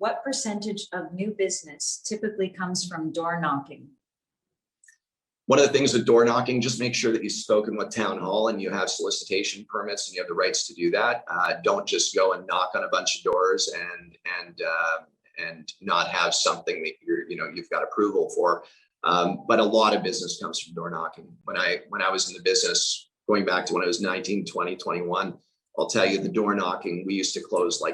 what percentage of new business typically comes from door knocking? One of the things with door knocking, just make sure that you've spoken with town hall and you have solicitation permits and you have the rights to do that. Don't just go and knock on a bunch of doors and not have something that you've got approval for. But a lot of business comes from door knocking. When I was in the business, going back to when I was 19, 20, 21, I'll tell you the door knocking, we used to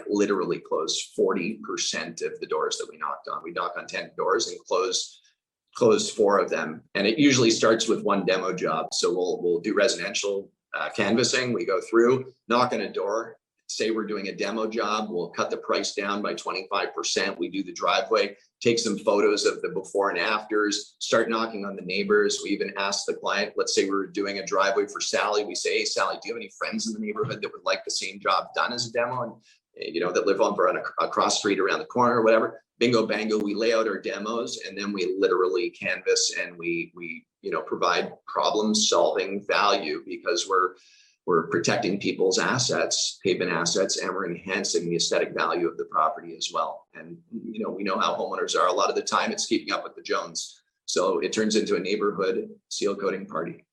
literally close 40% of the doors that we knocked on. We knock on 10 doors and close 4 of them. And it usually starts with one demo job. So we'll do residential canvassing. We go through, knock on a door, say we're doing a demo job. We'll cut the price down by 25%. We do the driveway, take some photos of the before and afters, start knocking on the neighbors. We even ask the client, let's say we're doing a driveway for Sally. We say, hey, Sally, do you have any friends in the neighborhood that would like the same job done as a demo? And, that live on a cross street around the corner or whatever. Bingo, bango, we lay out our demos and then we literally canvas and we provide problem solving value because we're protecting people's assets, pavement assets, and we're enhancing the aesthetic value of the property as well. And, we know how homeowners are. A lot of the time it's keeping up with the Jones. So it turns into a neighborhood seal coating party.